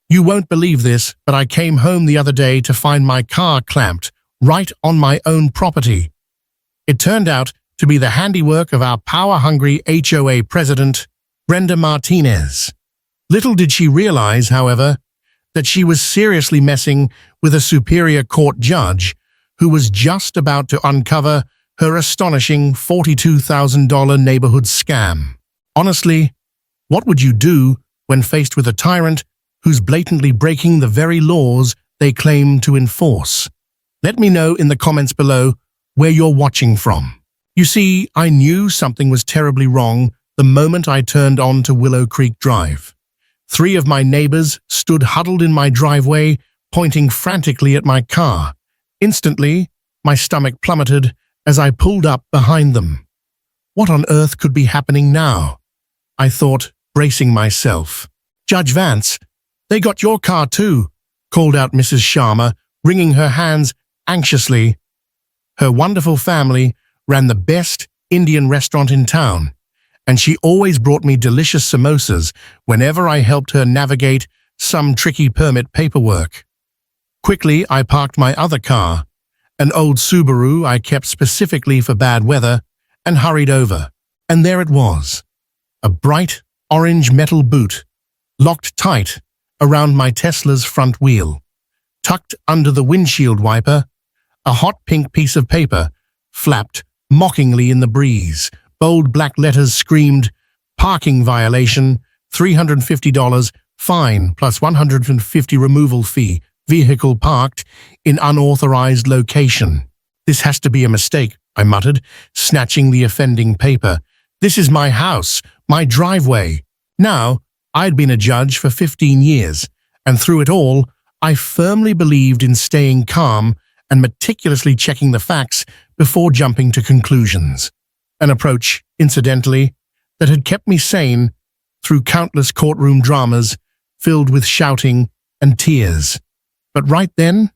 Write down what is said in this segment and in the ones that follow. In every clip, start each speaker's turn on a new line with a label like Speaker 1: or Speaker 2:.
Speaker 1: You won't believe this, but I came home the other day to find my car clamped right on my own property. It turned out to be the handiwork of our power-hungry HOA president, Brenda Martinez. Little did she realize, however, that she was seriously messing with a Superior Court judge who was just about to uncover her astonishing $42,000 neighborhood scam. Honestly, what would you do when faced with a tyrant who's blatantly breaking the very laws they claim to enforce? Let me know in the comments below where you're watching from. You see, I knew something was terribly wrong the moment I turned onto Willow Creek Drive. 3 of my neighbors stood huddled in my driveway, pointing frantically at my car. Instantly, my stomach plummeted as I pulled up behind them. What on earth could be happening now? I thought, bracing myself. Judge Vance, they got your car too, called out Mrs. Sharma, wringing her hands anxiously. Her wonderful family ran the best Indian restaurant in town, and she always brought me delicious samosas whenever I helped her navigate some tricky permit paperwork. Quickly, I parked my other car, an old Subaru I kept specifically for bad weather, and hurried over. And there it was, a bright orange metal boot, locked tight around my Tesla's front wheel. Tucked under the windshield wiper, a hot pink piece of paper flapped mockingly in the breeze. Bold black letters screamed, "Parking violation, $350, fine plus $150 removal fee, vehicle parked in unauthorized location." "This has to be a mistake," I muttered, snatching the offending paper. "This is my house, my driveway." Now, I'd been a judge for 15 years, and through it all, I firmly believed in staying calm and meticulously checking the facts before jumping to conclusions. An approach, incidentally, that had kept me sane through countless courtroom dramas filled with shouting and tears. But right then,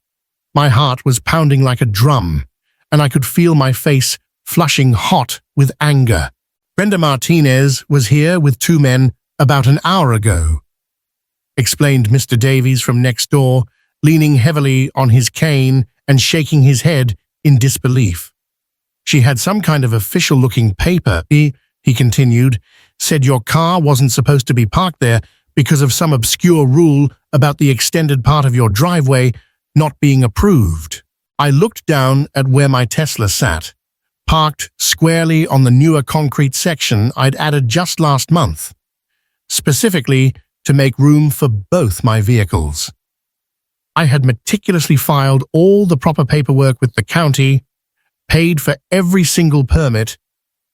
Speaker 1: my heart was pounding like a drum, and I could feel my face flushing hot with anger. Brenda Martinez was here with 2 men about an hour ago, explained Mr. Davies from next door, leaning heavily on his cane and shaking his head in disbelief. "She had some kind of official-looking paper," he continued, "said your car wasn't supposed to be parked there because of some obscure rule about the extended part of your driveway not being approved." I looked down at where my Tesla sat, parked squarely on the newer concrete section I'd added just last month, specifically to make room for both my vehicles. I had meticulously filed all the proper paperwork with the county, paid for every single permit,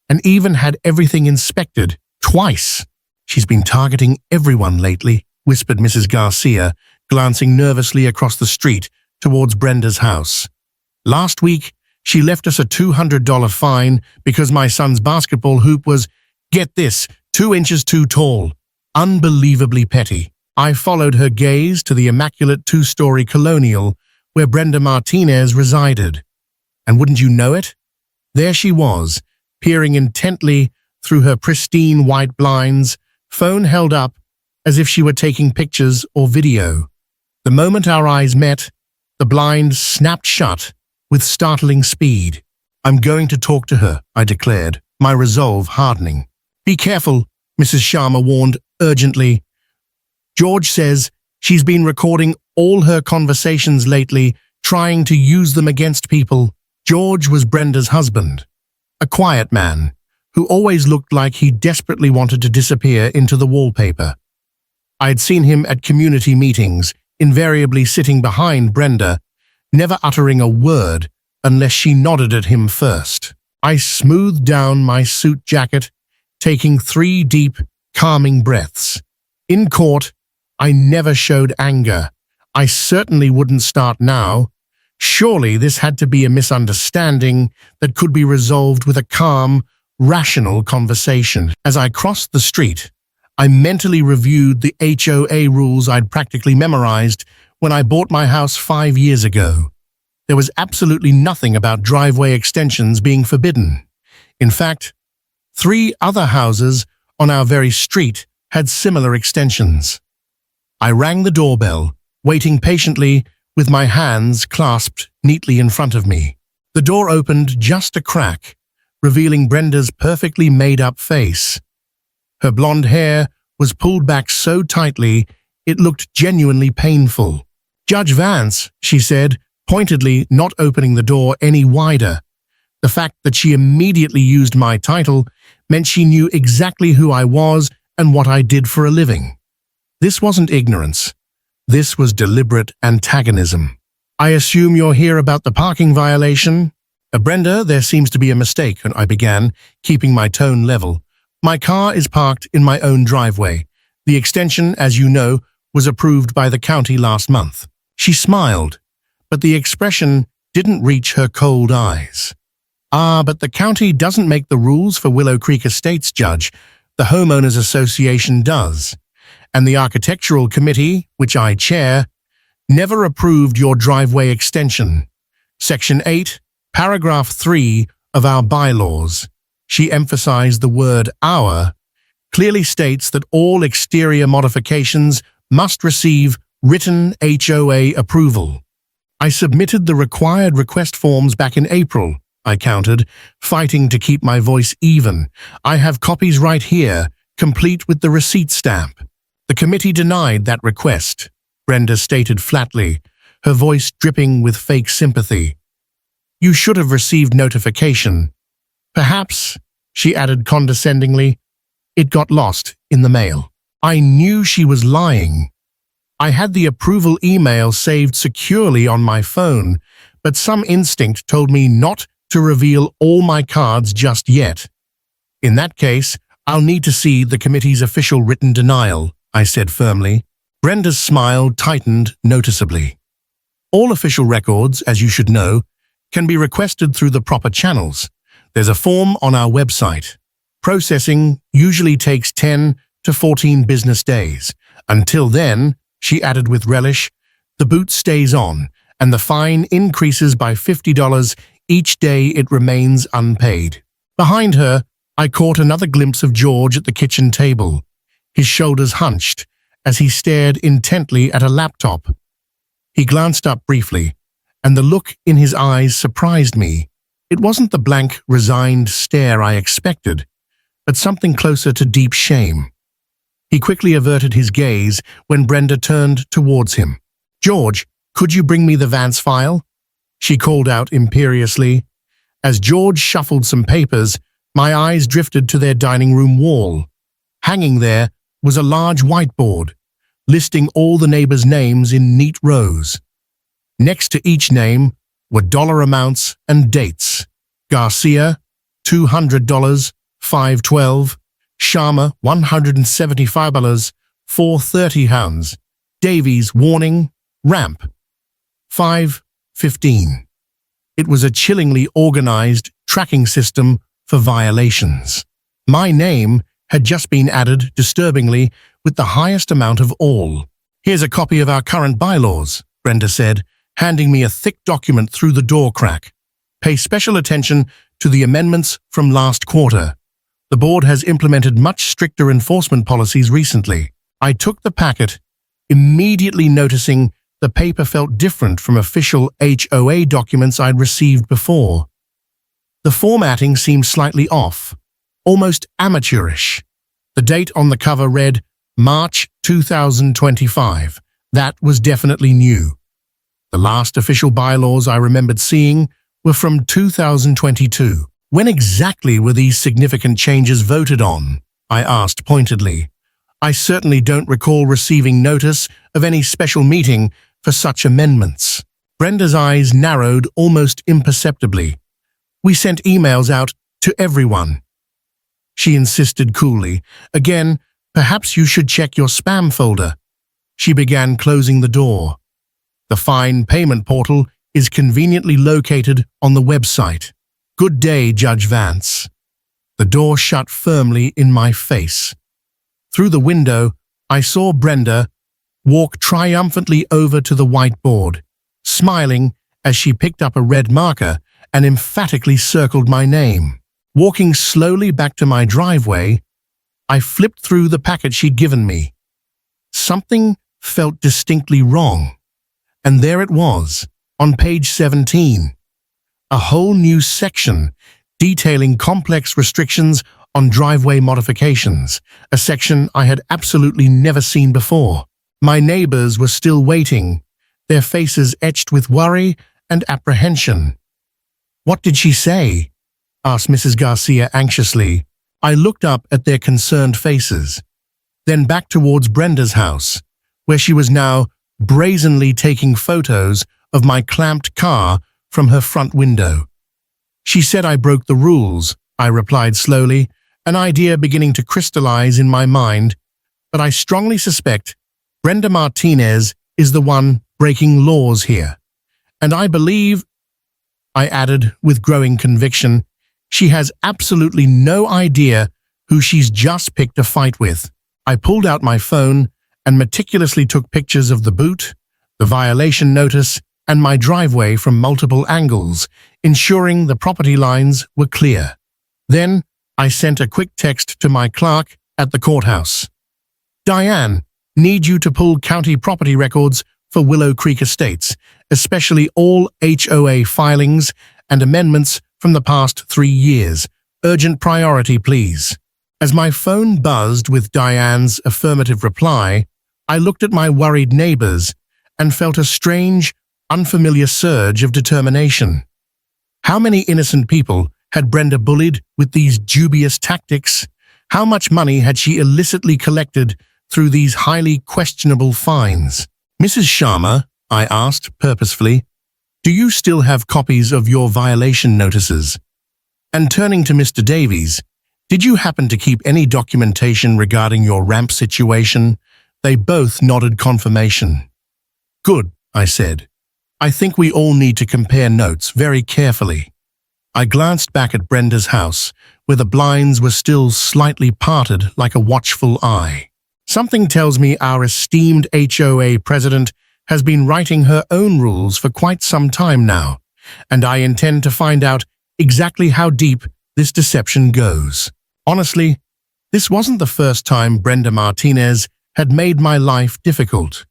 Speaker 1: and even had everything inspected twice. "She's been targeting everyone lately," whispered Mrs. Garcia, glancing nervously across the street towards Brenda's house. "Last week, she left us a $200 fine because my son's basketball hoop was, get this, 2 inches too tall. Unbelievably petty." I followed her gaze to the immaculate 2-story colonial where Brenda Martinez resided. And wouldn't you know it? There she was, peering intently through her pristine white blinds, phone held up as if she were taking pictures or video. The moment our eyes met, the blind snapped shut with startling speed. "I'm going to talk to her," I declared, my resolve hardening. "Be careful," Mrs. Sharma warned urgently. "George says she's been recording all her conversations lately, trying to use them against people." George was Brenda's husband, a quiet man who always looked like he desperately wanted to disappear into the wallpaper. I had seen him at community meetings, invariably sitting behind Brenda, never uttering a word unless she nodded at him first. I smoothed down my suit jacket, taking 3 deep, calming breaths. In court, I never showed anger. I certainly wouldn't start now. Surely this had to be a misunderstanding that could be resolved with a calm, rational conversation. As I crossed the street, I mentally reviewed the HOA rules I'd practically memorized when I bought my house 5 years ago. There was absolutely nothing about driveway extensions being forbidden. In fact, 3 other houses on our very street had similar extensions. I rang the doorbell, waiting patiently with my hands clasped neatly in front of me. The door opened just a crack, revealing Brenda's perfectly made-up face. Her blonde hair was pulled back so tightly it looked genuinely painful. "Judge Vance," she said, pointedly not opening the door any wider. The fact that she immediately used my title meant she knew exactly who I was and what I did for a living. This wasn't ignorance. This was deliberate antagonism. "I assume you're here about the parking violation?" "Brenda, there seems to be a mistake," I began, keeping my tone level. "My car is parked in my own driveway. The extension, as you know, was approved by the county last month." She smiled, but the expression didn't reach her cold eyes. But the county doesn't make the rules for Willow Creek Estates, Judge. The Homeowners Association does. And the Architectural Committee, which I chair, never approved your driveway extension. Section 8, Paragraph 3 of our bylaws," she emphasized the word "our," "clearly states that all exterior modifications must receive written HOA approval." "I submitted the required request forms back in April," I countered, fighting to keep my voice even. "I have copies right here, complete with the receipt stamp." "The committee denied that request," Brenda stated flatly, her voice dripping with fake sympathy. "You should have received notification. Perhaps," she added condescendingly, "it got lost in the mail." I knew she was lying. I had the approval email saved securely on my phone, but some instinct told me not to reveal all my cards just yet. "In that case, I'll need to see the committee's official written denial," I said firmly. Brenda's smile tightened noticeably. "All official records, as you should know, can be requested through the proper channels. There's a form on our website. Processing usually takes 10 to 14 business days. Until then," she added with relish, "the boot stays on, and the fine increases by $50 each day it remains unpaid." Behind her, I caught another glimpse of George at the kitchen table, his shoulders hunched as he stared intently at a laptop. He glanced up briefly, and the look in his eyes surprised me. It wasn't the blank, resigned stare I expected, but something closer to deep shame. He quickly averted his gaze when Brenda turned towards him. "George, could you bring me the Vance file?" she called out imperiously. As George shuffled some papers, my eyes drifted to their dining room wall. Hanging there was a large whiteboard, listing all the neighbors' names in neat rows. Next to each name were dollar amounts and dates. Garcia, $200, 512. Sharma, $175, 430 pounds. Davies, warning, ramp, 515. It was a chillingly organized tracking system for violations. My name had just been added, disturbingly, with the highest amount of all. "Here's a copy of our current bylaws," Brenda said, handing me a thick document through the door crack. "Pay special attention to the amendments from last quarter. The board has implemented much stricter enforcement policies recently." I took the packet, immediately noticing the paper felt different from official HOA documents I'd received before. The formatting seemed slightly off, almost amateurish. The date on the cover read March 2025. That was definitely new. The last official bylaws I remembered seeing were from 2022. "When exactly were these significant changes voted on?" I asked pointedly. "I certainly don't recall receiving notice of any special meeting for such amendments." Brenda's eyes narrowed almost imperceptibly. "We sent emails out to everyone," she insisted coolly. "Again, perhaps you should check your spam folder." She began closing the door. "The fine payment portal is conveniently located on the website. Good day, Judge Vance." The door shut firmly in my face. Through the window, I saw Brenda walk triumphantly over to the whiteboard, smiling as she picked up a red marker and emphatically circled my name. Walking slowly back to my driveway, I flipped through the packet she'd given me. Something felt distinctly wrong. And there it was, on page 17. A whole new section detailing complex restrictions on driveway modifications, a section I had absolutely never seen before. My neighbors were still waiting, their faces etched with worry and apprehension. "What did she say?" asked Mrs. Garcia anxiously. I looked up at their concerned faces, then back towards Brenda's house, where she was now brazenly taking photos of my clamped car from her front window. "She said I broke the rules," I replied slowly, an idea beginning to crystallize in my mind, "but I strongly suspect Brenda Martinez is the one breaking laws here. And I believe," I added with growing conviction, "she has absolutely no idea who she's just picked a fight with." I pulled out my phone and meticulously took pictures of the boot, the violation notice, and my driveway from multiple angles, ensuring the property lines were clear. Then I sent a quick text to my clerk at the courthouse. "Diane, need you to pull county property records for Willow Creek Estates, especially all HOA filings and amendments from the past 3 years. Urgent priority, please." As my phone buzzed with Diane's affirmative reply, I looked at my worried neighbors and felt a strange, unfamiliar surge of determination. How many innocent people had Brenda bullied with these dubious tactics? How much money had she illicitly collected through these highly questionable fines? "Mrs. Sharma," I asked purposefully, "do you still have copies of your violation notices?" And turning to Mr. Davies, "Did you happen to keep any documentation regarding your ramp situation?" They both nodded confirmation. "Good," I said. "I think we all need to compare notes very carefully." I glanced back at Brenda's house, where the blinds were still slightly parted like a watchful eye. Something tells me our esteemed HOA president has been writing her own rules for quite some time now, and I intend to find out exactly how deep this deception goes. Honestly, this wasn't the first time Brenda Martinez had made my life difficult.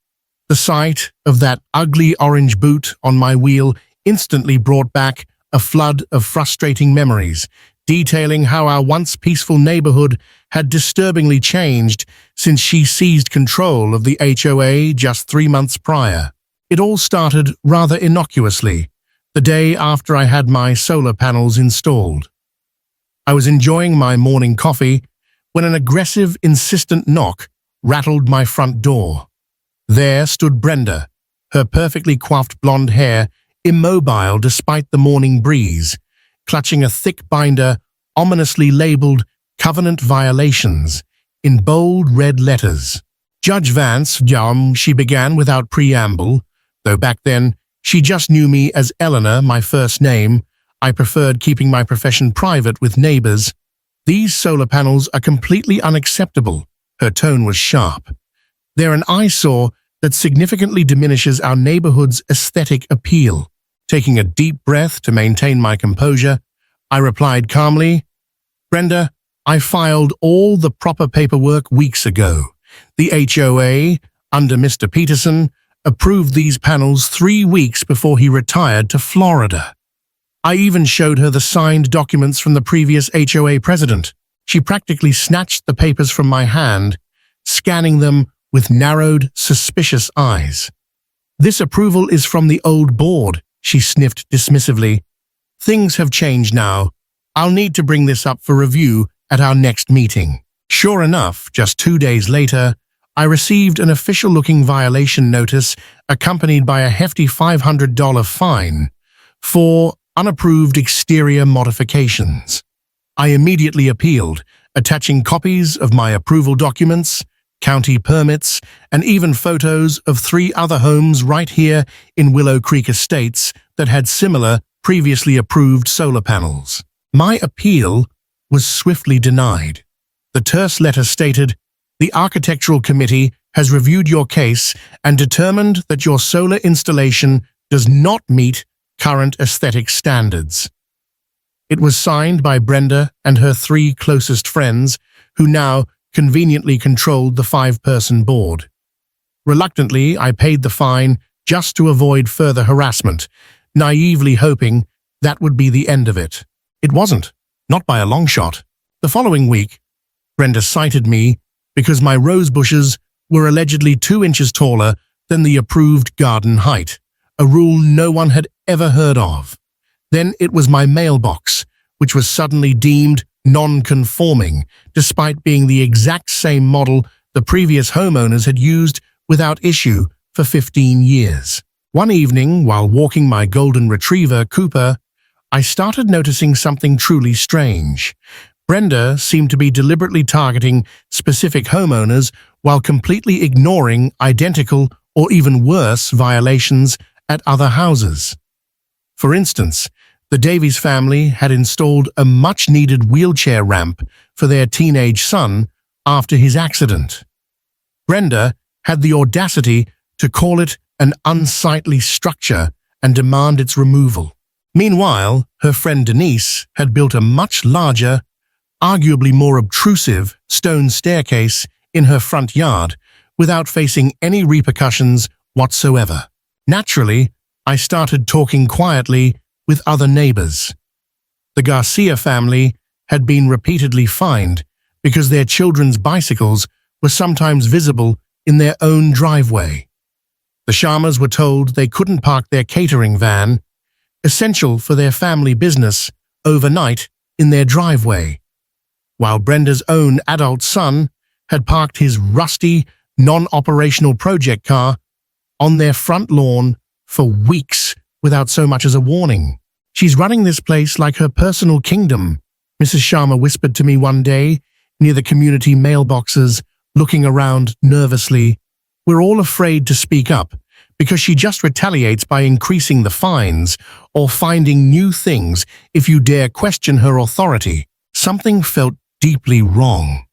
Speaker 1: The sight of that ugly orange boot on my wheel instantly brought back a flood of frustrating memories, detailing how our once peaceful neighborhood had disturbingly changed since she seized control of the HOA just 3 months prior. It all started rather innocuously, the day after I had my solar panels installed. I was enjoying my morning coffee when an aggressive, insistent knock rattled my front door. There stood Brenda, her perfectly coiffed blonde hair immobile despite the morning breeze, clutching a thick binder ominously labeled "Covenant Violations" in bold red letters. "Judge Vance, she began without preamble, though back then she just knew me as Eleanor, my first name. I preferred keeping my profession private with neighbors. "These solar panels are completely unacceptable." Her tone was sharp. "They're an eyesore that significantly diminishes our neighborhood's aesthetic appeal." Taking a deep breath to maintain my composure, I replied calmly, "Brenda, I filed all the proper paperwork weeks ago. The HOA, under Mr. Peterson, approved these panels 3 weeks before he retired to Florida. I even showed her the signed documents from the previous HOA president. She practically snatched the papers from my hand, scanning them with narrowed, suspicious eyes. "This approval is from the old board," she sniffed dismissively. "Things have changed now. I'll need to bring this up for review at our next meeting." Sure enough, just 2 days later, I received an official-looking violation notice accompanied by a hefty $500 fine for unapproved exterior modifications. I immediately appealed, attaching copies of my approval documents, county permits, and even photos of 3 other homes right here in Willow Creek Estates that had similar, previously approved solar panels. My appeal was swiftly denied. The terse letter stated, "The Architectural Committee has reviewed your case and determined that your solar installation does not meet current aesthetic standards." It was signed by Brenda and her 3 closest friends, who now conveniently controlled the 5-person board. Reluctantly, I paid the fine just to avoid further harassment, naively hoping that would be the end of it. It wasn't, not by a long shot. The following week, Brenda cited me because my rose bushes were allegedly 2 inches taller than the approved garden height, a rule no one had ever heard of. Then it was my mailbox, which was suddenly deemed non-conforming, despite being the exact same model the previous homeowners had used without issue for 15 years. One evening, while walking my golden retriever, Cooper, I started noticing something truly strange. Brenda seemed to be deliberately targeting specific homeowners while completely ignoring identical or even worse violations at other houses. For instance, the Davies family had installed a much-needed wheelchair ramp for their teenage son after his accident. Brenda had the audacity to call it an unsightly structure and demand its removal. Meanwhile, her friend Denise had built a much larger, arguably more obtrusive, stone staircase in her front yard without facing any repercussions whatsoever. Naturally, I started talking quietly with other neighbors. The Garcia family had been repeatedly fined because their children's bicycles were sometimes visible in their own driveway. The Sharmas were told they couldn't park their catering van, essential for their family business, overnight in their driveway, while Brenda's own adult son had parked his rusty, non-operational project car on their front lawn for weeks without so much as a warning. "She's running this place like her personal kingdom," Mrs. Sharma whispered to me one day near the community mailboxes, looking around nervously. "We're all afraid to speak up because she just retaliates by increasing the fines or finding new things if you dare question her authority." Something felt deeply wrong.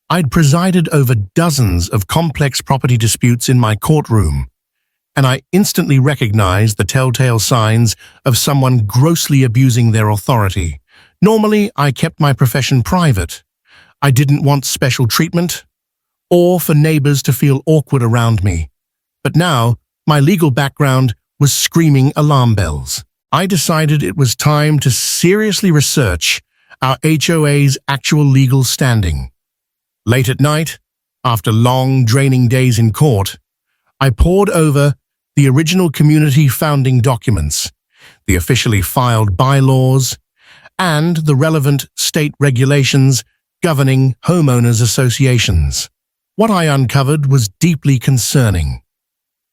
Speaker 1: I'd presided over dozens of complex property disputes in my courtroom, and I instantly recognized the telltale signs of someone grossly abusing their authority. Normally, I kept my profession private. I didn't want special treatment or for neighbors to feel awkward around me. But now, my legal background was screaming alarm bells. I decided it was time to seriously research our HOA's actual legal standing. Late at night, after long, draining days in court, I pored over the original community founding documents, the officially filed bylaws, and the relevant state regulations governing homeowners associations. What I uncovered was deeply concerning.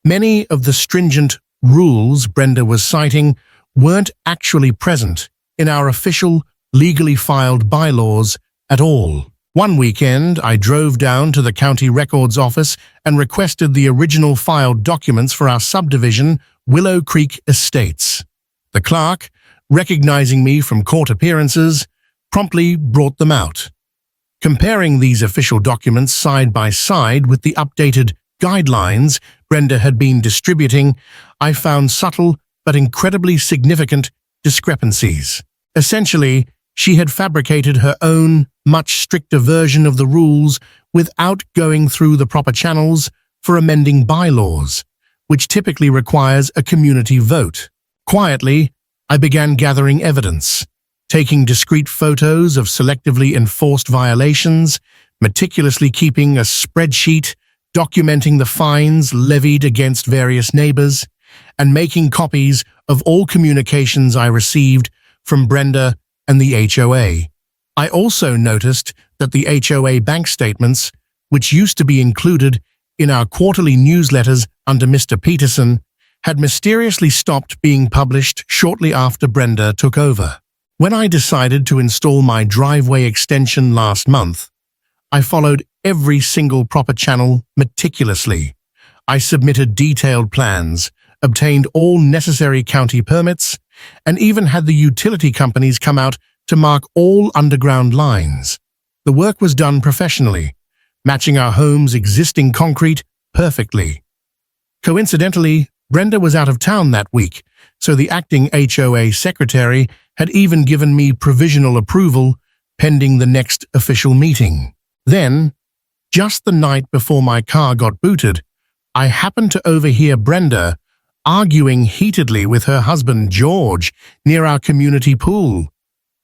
Speaker 1: Many of the stringent rules Brenda was citing weren't actually present in our official, legally filed bylaws at all. One weekend, I drove down to the county records office and requested the original filed documents for our subdivision, Willow Creek Estates. The clerk, recognizing me from court appearances, promptly brought them out. Comparing these official documents side by side with the updated guidelines Brenda had been distributing, I found subtle but incredibly significant discrepancies. Essentially, she had fabricated her own, much stricter version of the rules without going through the proper channels for amending bylaws, which typically requires a community vote. Quietly, I began gathering evidence, taking discrete photos of selectively enforced violations, meticulously keeping a spreadsheet documenting the fines levied against various neighbors, and making copies of all communications I received from Brenda and the HOA. I also noticed that the HOA bank statements, which used to be included in our quarterly newsletters under Mr. Peterson, had mysteriously stopped being published shortly after Brenda took over. When I decided to install my driveway extension last month, I followed every single proper channel meticulously. I submitted detailed plans, obtained all necessary county permits, and even had the utility companies come out to mark all underground lines. The work was done professionally, matching our home's existing concrete perfectly. Coincidentally, Brenda was out of town that week, so the acting HOA secretary had even given me provisional approval pending the next official meeting. Then, just the night before my car got booted, I happened to overhear Brenda arguing heatedly with her husband George near our community pool.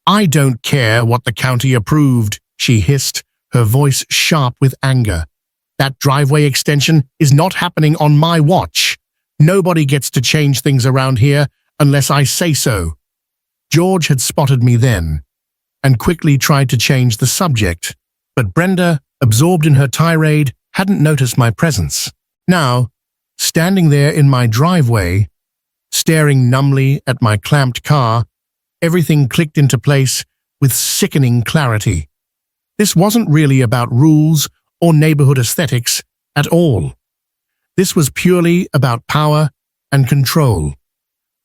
Speaker 1: "I don't care what the county approved," she hissed, her voice sharp with anger. "That driveway extension is not happening on my watch. Nobody gets to change things around here unless I say so." George had spotted me then and quickly tried to change the subject, but Brenda, absorbed in her tirade, hadn't noticed my presence. Now, standing there in my driveway, staring numbly at my clamped car, everything clicked into place with sickening clarity. This wasn't really about rules or neighborhood aesthetics at all. This was purely about power and control.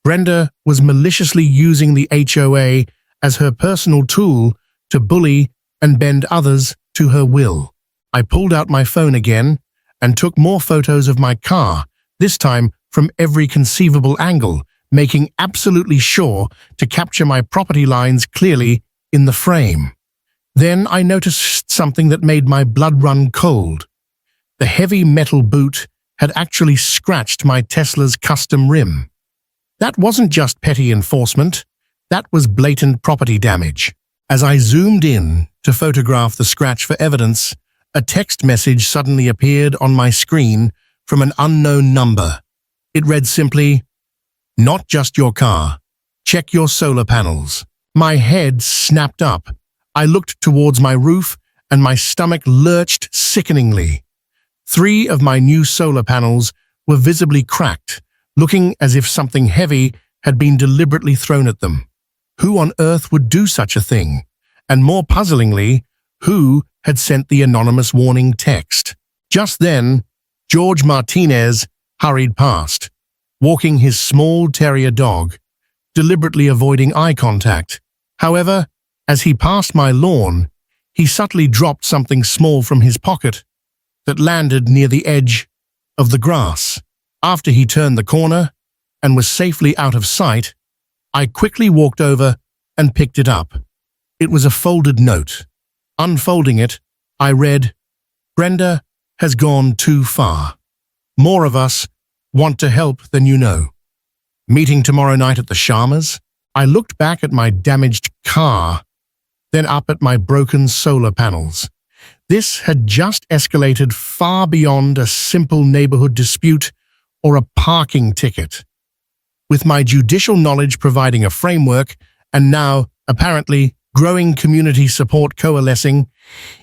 Speaker 1: Brenda was maliciously using the HOA as her personal tool to bully and bend others to her will. I pulled out my phone again and took more photos of my car, this time from every conceivable angle, making absolutely sure to capture my property lines clearly in the frame. Then I noticed something that made my blood run cold. The heavy metal boot had actually scratched my Tesla's custom rim. That wasn't just petty enforcement, that was blatant property damage. As I zoomed in to photograph the scratch for evidence, a text message suddenly appeared on my screen from an unknown number. It read simply, "Not just your car. Check your solar panels." My head snapped up. I looked towards my roof and my stomach lurched sickeningly. 3 of my new solar panels were visibly cracked, looking as if something heavy had been deliberately thrown at them. Who on earth would do such a thing? And more puzzlingly, who had sent the anonymous warning text? Just then, George Martinez hurried past, walking his small terrier dog, deliberately avoiding eye contact. However, as he passed my lawn, he subtly dropped something small from his pocket that landed near the edge of the grass. After he turned the corner and was safely out of sight, I quickly walked over and picked it up. It was a folded note. Unfolding it, I read, "Brenda has gone too far. More of us want to help than you know. Meeting tomorrow night at the Sharmas." I looked back at my damaged car, then up at my broken solar panels. This had just escalated far beyond a simple neighborhood dispute or a parking ticket. With my judicial knowledge providing a framework, and now, apparently, growing community support coalescing,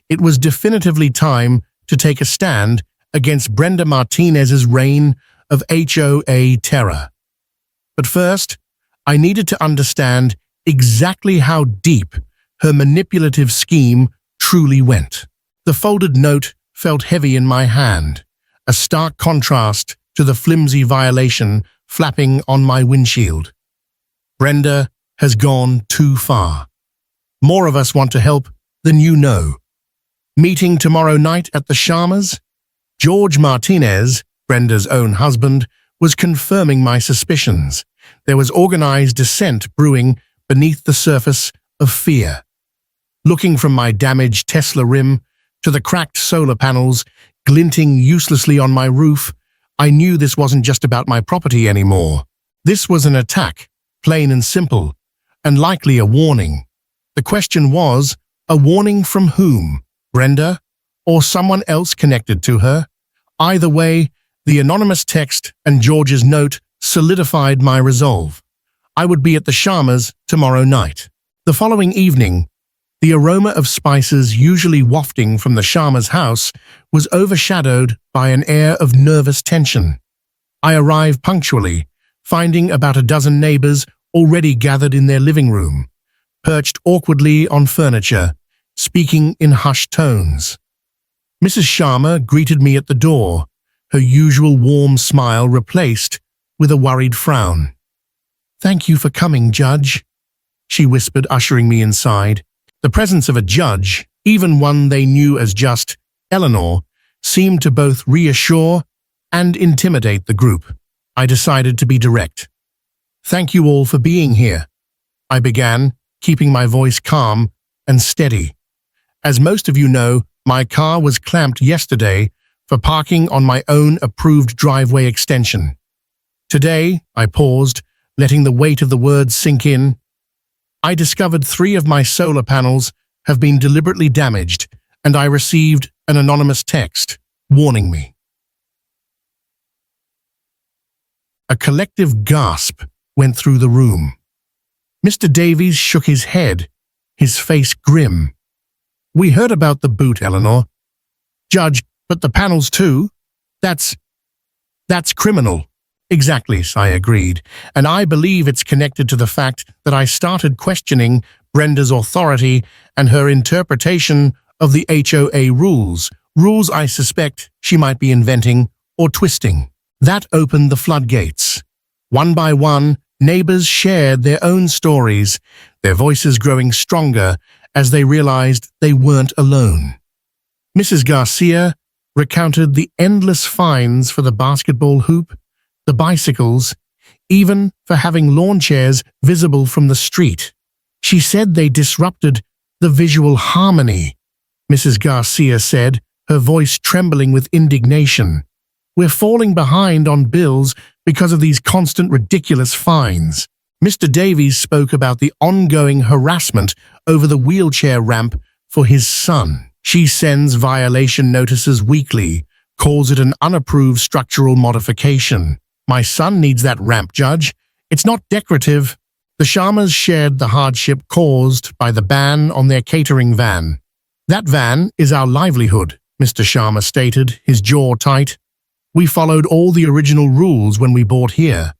Speaker 1: it was definitively time to take a stand against Brenda Martinez's reign of HOA terror. But first, I needed to understand exactly how deep her manipulative scheme truly went. The folded note felt heavy in my hand, a stark contrast to the flimsy violation flapping on my windshield. "Brenda has gone too far. More of us want to help than you know. Meeting tomorrow night at the Sharmas?" George Martinez, Brenda's own husband, was confirming my suspicions. There was organized dissent brewing beneath the surface of fear. Looking from my damaged Tesla rim to the cracked solar panels glinting uselessly on my roof, I knew this wasn't just about my property anymore. This was an attack, plain and simple, and likely a warning. The question was, a warning from whom? Brenda? Or someone else connected to her? Either way, the anonymous text and George's note solidified my resolve. I would be at the Sharmas tomorrow night. The following evening, the aroma of spices usually wafting from the Sharma's house was overshadowed by an air of nervous tension. I arrived punctually, finding about a dozen neighbors already gathered in their living room, perched awkwardly on furniture, speaking in hushed tones. Mrs. Sharma greeted me at the door, her usual warm smile replaced with a worried frown. "Thank you for coming, Judge," she whispered, ushering me inside. The presence of a judge, even one they knew as just Eleanor, seemed to both reassure and intimidate the group. I decided to be direct. "Thank you all for being here," I began, keeping my voice calm and steady. "As most of you know, my car was clamped yesterday for parking on my own approved driveway extension. Today, I paused, letting the weight of the words sink in. I discovered 3 of my solar panels have been deliberately damaged, and I received an anonymous text warning me. A collective gasp went through the room. Mr. Davies shook his head, his face grim. "We heard about the boot, Eleanor." "Judge, but the panels too? That's criminal." "Exactly," I agreed, "and I believe it's connected to the fact that I started questioning Brenda's authority and her interpretation of the HOA rules I suspect she might be inventing or twisting. That opened the floodgates. One by one, neighbors shared their own stories, their voices growing stronger as they realized they weren't alone. Mrs. Garcia recounted the endless fines for the basketball hoop, the bicycles, even for having lawn chairs visible from the street. She said they disrupted the visual harmony. Mrs. Garcia said, her voice trembling with indignation, "We're falling behind on bills because of these constant ridiculous fines." Mr. Davies spoke about the ongoing harassment over the wheelchair ramp for his son. "She sends violation notices weekly, calls it an unapproved structural modification. My son needs that ramp, Judge. It's not decorative." The Sharmas shared the hardship caused by the ban on their catering van. "That van is our livelihood," Mr. Sharma stated, his jaw tight. "We followed all the original rules when we bought here.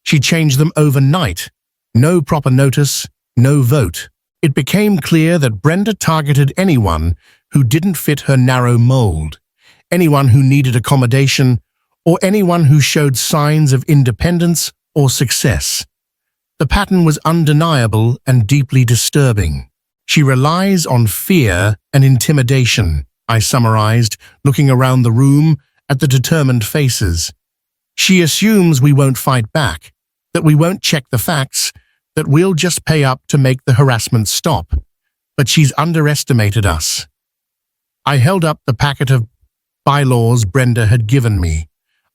Speaker 1: She changed them overnight. No proper notice, no vote. It became clear that Brenda targeted anyone who didn't fit her narrow mold, anyone who needed accommodation, or anyone who showed signs of independence or success. The pattern was undeniable and deeply disturbing. She relies on fear and intimidation," I summarized, looking around the room at the determined faces. "She assumes we won't fight back, that we won't check the facts, that we'll just pay up to make the harassment stop. But she's underestimated us." I held up the packet of bylaws Brenda had given me.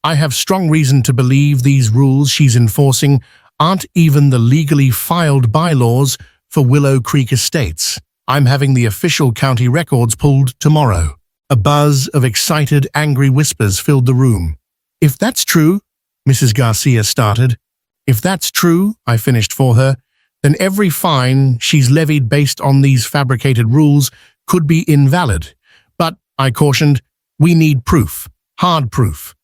Speaker 1: "I have strong reason to believe these rules she's enforcing aren't even the legally filed bylaws for Willow Creek Estates. I'm having the official county records pulled tomorrow." A buzz of excited, angry whispers filled the room. "If that's true," Mrs. Garcia started. "If that's true," I finished for her, "then every fine she's levied based on these fabricated rules could be invalid. But," I cautioned, "we need proof, hard proof.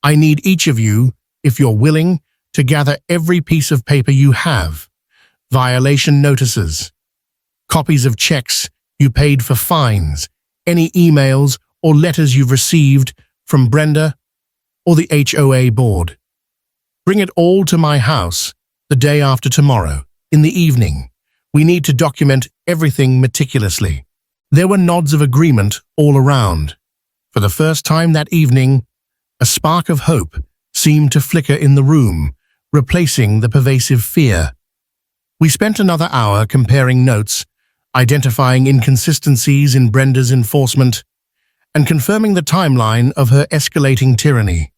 Speaker 1: I need each of you, if you're willing, to gather every piece of paper you have. Violation notices, copies of checks you paid for fines, any emails or letters you've received from Brenda or the HOA board. Bring it all to my house the day after tomorrow, in the evening. We need to document everything meticulously." There were nods of agreement all around. For the first time that evening, a spark of hope seemed to flicker in the room, replacing the pervasive fear. We spent another hour comparing notes, identifying inconsistencies in Brenda's enforcement, and confirming the timeline of her escalating tyranny.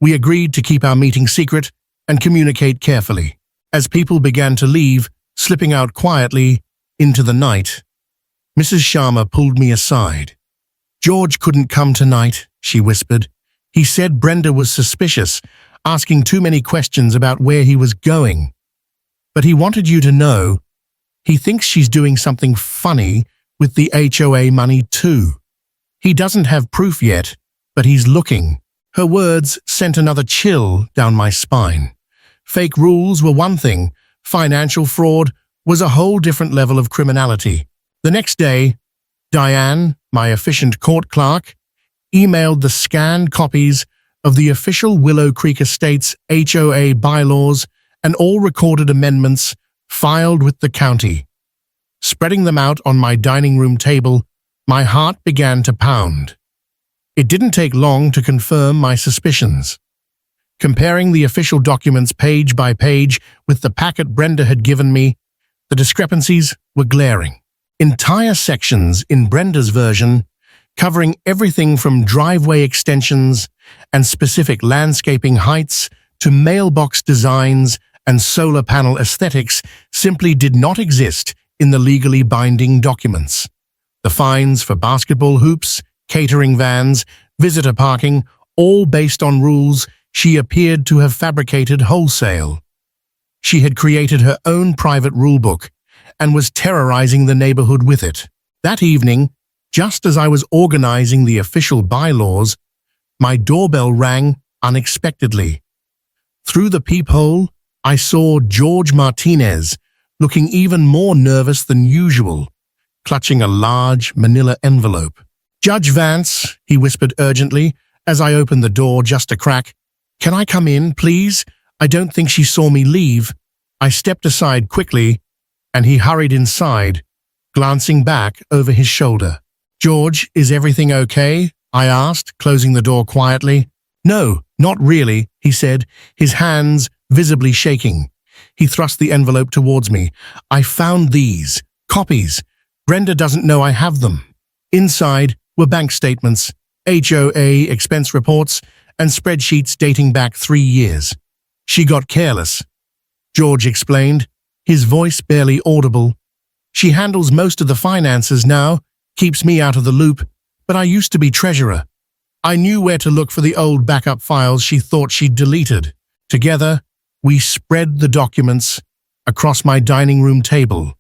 Speaker 1: We agreed to keep our meeting secret and communicate carefully. As people began to leave, slipping out quietly into the night, Mrs. Sharma pulled me aside. "George couldn't come tonight," she whispered. "He said Brenda was suspicious, asking too many questions about where he was going. But he wanted you to know, he thinks she's doing something funny with the HOA money too. He doesn't have proof yet, but he's looking." Her words sent another chill down my spine. Fake rules were one thing, financial fraud was a whole different level of criminality. The next day, Diane, my efficient court clerk, emailed the scanned copies of the official Willow Creek Estates HOA bylaws and all recorded amendments filed with the county. Spreading them out on my dining room table, my heart began to pound. It didn't take long to confirm my suspicions. Comparing the official documents page by page with the packet Brenda had given me, the discrepancies were glaring. Entire sections in Brenda's version covering everything from driveway extensions and specific landscaping heights to mailbox designs and solar panel aesthetics, simply did not exist in the legally binding documents. The fines for basketball hoops, catering vans, visitor parking, all based on rules she appeared to have fabricated wholesale. She had created her own private rulebook and was terrorizing the neighborhood with it. That evening, just as I was organizing the official bylaws, my doorbell rang unexpectedly. Through the peephole, I saw George Martinez, looking even more nervous than usual, clutching a large manila envelope. "Judge Vance," he whispered urgently as I opened the door just a crack. "Can I come in, please? I don't think she saw me leave." I stepped aside quickly, and he hurried inside, glancing back over his shoulder. "George, is everything okay?" I asked, closing the door quietly. "No, not really," he said, his hands visibly shaking. He thrust the envelope towards me. "I found these. Copies. Brenda doesn't know I have them." Inside were bank statements, HOA expense reports, and spreadsheets dating back 3 years. "She got careless," George explained, his voice barely audible. "She handles most of the finances now, keeps me out of the loop, but I used to be treasurer. I knew where to look for the old backup files she thought she'd deleted." Together, we spread the documents across my dining room table,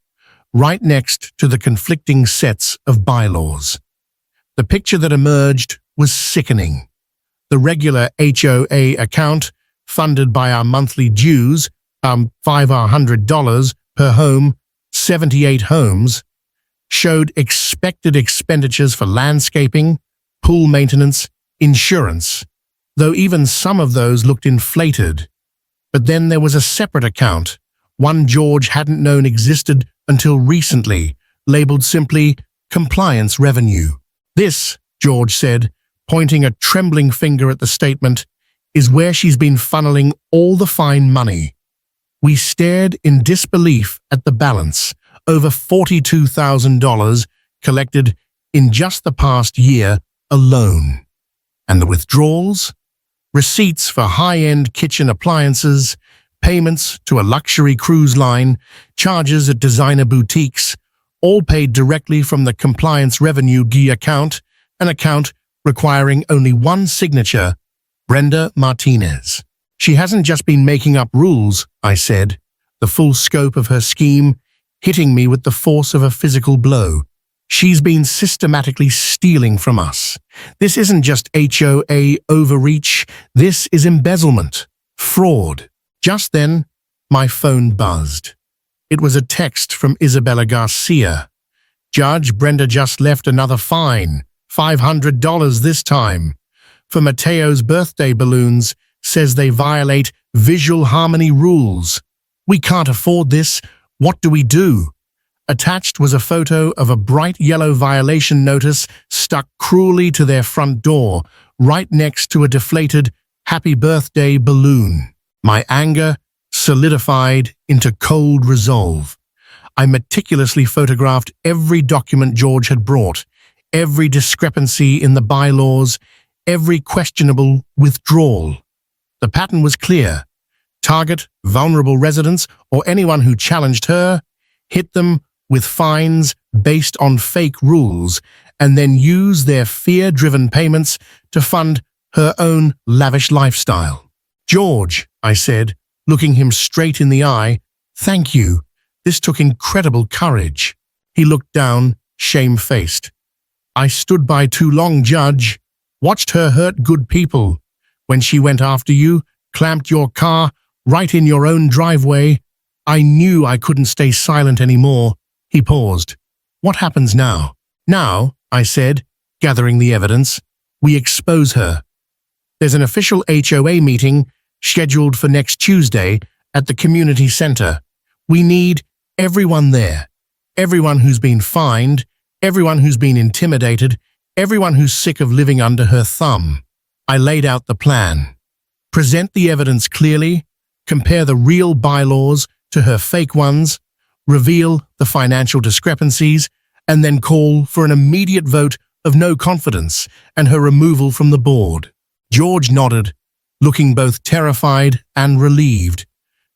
Speaker 1: right next to the conflicting sets of bylaws. The picture that emerged was sickening. The regular HOA account, funded by our monthly dues, $500 per home, 78 homes, showed expected expenditures for landscaping, pool maintenance, insurance, though even some of those looked inflated. But then there was a separate account, one George hadn't known existed until recently, labeled simply compliance revenue. "This," George said, pointing a trembling finger at the statement, "is where she's been funneling all the fine money." We stared in disbelief at the balance, over $42,000 collected in just the past year alone. And the withdrawals? Receipts for high-end kitchen appliances, payments to a luxury cruise line, charges at designer boutiques, all paid directly from the compliance revenue GI account, an account requiring only one signature, Brenda Martinez. "She hasn't just been making up rules," I said, the full scope of her scheme hitting me with the force of a physical blow. "She's been systematically stealing from us. This isn't just HOA overreach, this is embezzlement, fraud." Just then, my phone buzzed. It was a text from Isabella Garcia. "Judge, Brenda just left another fine, $500 this time, for Mateo's birthday balloons, says they violate visual harmony rules. We can't afford this. What do we do?" Attached was a photo of a bright yellow violation notice stuck cruelly to their front door, right next to a deflated happy birthday balloon. My anger solidified into cold resolve. I meticulously photographed every document George had brought, every discrepancy in the bylaws, every questionable withdrawal. The pattern was clear. Target vulnerable residents or anyone who challenged her, hit them with fines based on fake rules, and then use their fear-driven payments to fund her own lavish lifestyle. "George," I said, looking him straight in the eye, "thank you. This took incredible courage." He looked down, shame-faced. "I stood by too long, Judge. Watched her hurt good people. When she went after you, clamped your car right in your own driveway, I knew I couldn't stay silent anymore." He paused. "What happens now?" "Now," I said, gathering the evidence, "we expose her. There's an official HOA meeting scheduled for next Tuesday at the community center. We need everyone there. Everyone who's been fined, everyone who's been intimidated, everyone who's sick of living under her thumb." I laid out the plan. Present the evidence clearly, compare the real bylaws to her fake ones, reveal the financial discrepancies, and then call for an immediate vote of no confidence and her removal from the board. George nodded, looking both terrified and relieved.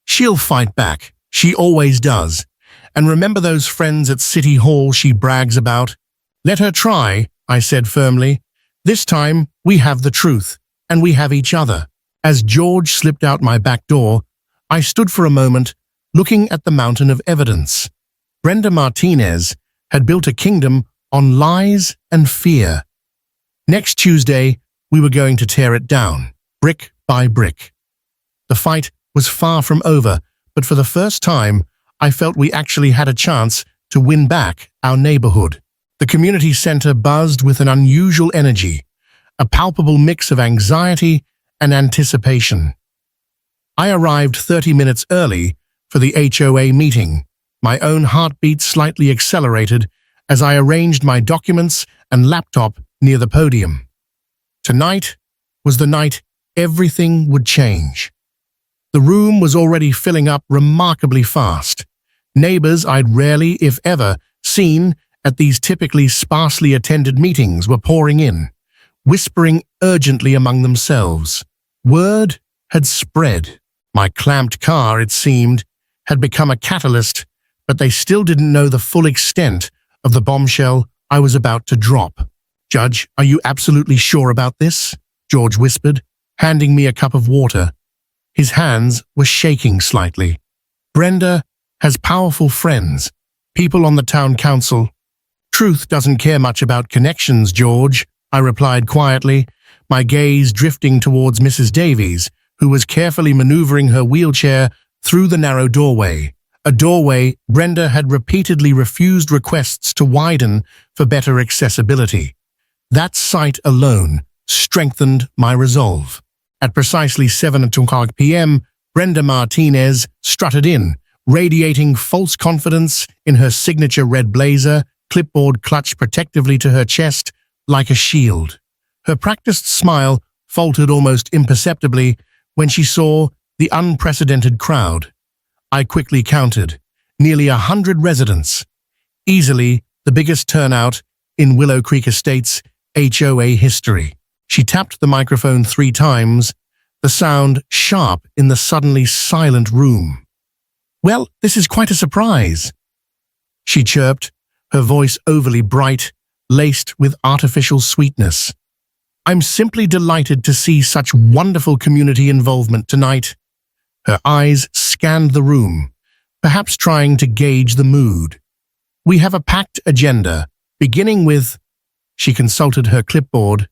Speaker 1: She'll fight back. She always does. And remember those friends at City Hall she brags about? Let her try, I said firmly. This time, we have the truth, and we have each other. As George slipped out my back door, I stood for a moment, looking at the mountain of evidence. Brenda Martinez had built a kingdom on lies and fear. Next Tuesday, we were going to tear it down, brick by brick. The fight was far from over, but for the first time, I felt we actually had a chance to win back our neighborhood. The community center buzzed with an unusual energy, a palpable mix of anxiety and anticipation. I arrived 30 minutes early for the HOA meeting, my own heartbeat slightly accelerated as I arranged my documents and laptop near the podium. Tonight was the night everything would change. The room was already filling up remarkably fast. Neighbors I'd rarely, if ever, seen at these typically sparsely attended meetings were pouring in, whispering urgently among themselves. Word had spread. My clamped car, it seemed, had become a catalyst, but they still didn't know the full extent of the bombshell I was about to drop. "Judge, are you absolutely sure about this?" George whispered, handing me a cup of water. His hands were shaking slightly. "Brenda has powerful friends, people on the town council. Truth doesn't care much about connections, George," I replied quietly, my gaze drifting towards Mrs. Davies, who was carefully maneuvering her wheelchair through the narrow doorway, a doorway Brenda had repeatedly refused requests to widen for better accessibility. That sight alone strengthened my resolve. At precisely 7:00 p.m., Brenda Martinez strutted in, radiating false confidence in her signature red blazer, clipboard clutched protectively to her chest like a shield. Her practiced smile faltered almost imperceptibly when she saw the unprecedented crowd. I quickly counted, nearly 100 residents, easily the biggest turnout in Willow Creek Estates' HOA history. She tapped the microphone 3 times, the sound sharp in the suddenly silent room. "Well, this is quite a surprise," she chirped, her voice overly bright, laced with artificial sweetness. "I'm simply delighted to see such wonderful community involvement tonight." Her eyes scanned the room, perhaps trying to gauge the mood. "We have a packed agenda, beginning with—" She consulted her clipboard,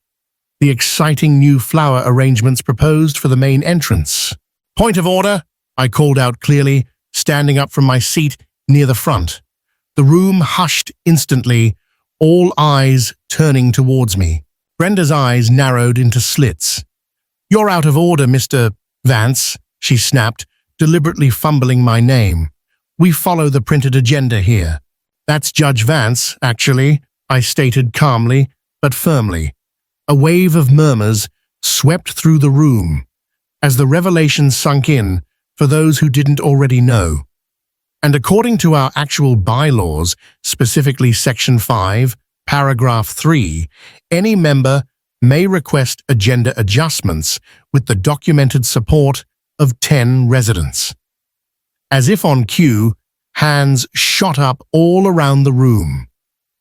Speaker 1: "the exciting new flower arrangements proposed for the main entrance." "Point of order," I called out clearly, standing up from my seat near the front. The room hushed instantly, all eyes turning towards me. Brenda's eyes narrowed into slits. "You're out of order, Mr. Vance," she snapped, deliberately fumbling my name. "We follow the printed agenda here." "That's Judge Vance, actually," I stated calmly but firmly. A wave of murmurs swept through the room as the revelation sunk in for those who didn't already know. And according to our actual bylaws, specifically Section 5, Paragraph 3, any member may request agenda adjustments with the documented support of 10 residents. As if on cue, hands shot up all around the room.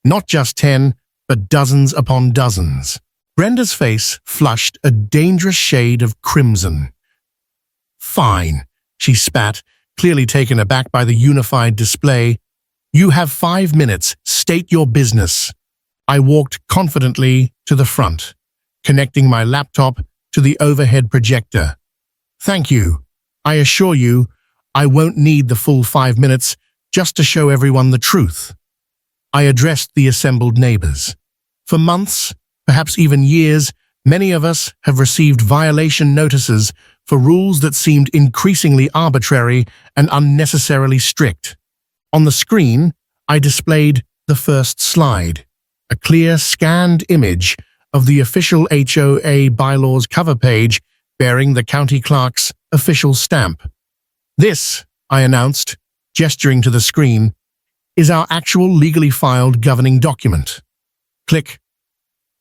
Speaker 1: Not just 10, but dozens upon dozens. Brenda's face flushed a dangerous shade of crimson. "Fine," she spat, clearly taken aback by the unified display. "You have 5 minutes. State your business." I walked confidently to the front, connecting my laptop to the overhead projector. "Thank you. I assure you, I won't need the full 5 minutes just to show everyone the truth." I addressed the assembled neighbors. For months, perhaps even years, many of us have received violation notices for rules that seemed increasingly arbitrary and unnecessarily strict. On the screen, I displayed the first slide, a clear scanned image of the official HOA bylaws cover page bearing the county clerk's official stamp. "This," I announced, gesturing to the screen, "is our actual legally filed governing document." Click.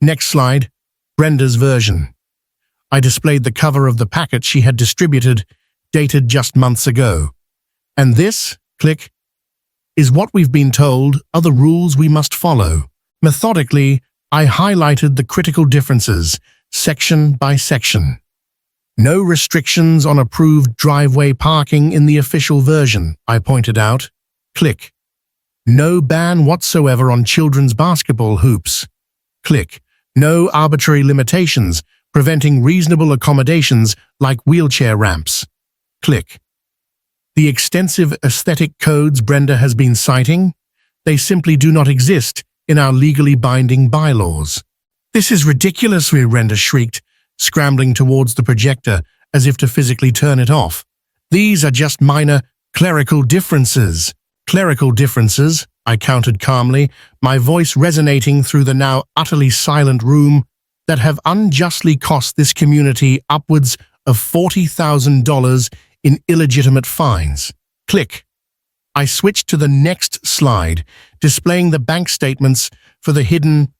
Speaker 1: Next slide, Brenda's version. I displayed the cover of the packet she had distributed, dated just months ago. And this, click, is what we've been told are the rules we must follow. Methodically, I highlighted the critical differences, section by section. No restrictions on approved driveway parking in the official version, I pointed out. Click. No ban whatsoever on children's basketball hoops. Click. No arbitrary limitations preventing reasonable accommodations like wheelchair ramps. Click. The extensive aesthetic codes Brenda has been citing, they simply do not exist in our legally binding bylaws. This is ridiculous, Brenda shrieked, scrambling towards the projector as if to physically turn it off. These are just minor clerical differences. Clerical differences, I countered calmly, my voice resonating through the now utterly silent room, that have unjustly cost this community upwards of $40,000 in illegitimate fines. Click. I switched to the next slide, displaying the bank statements for the hidden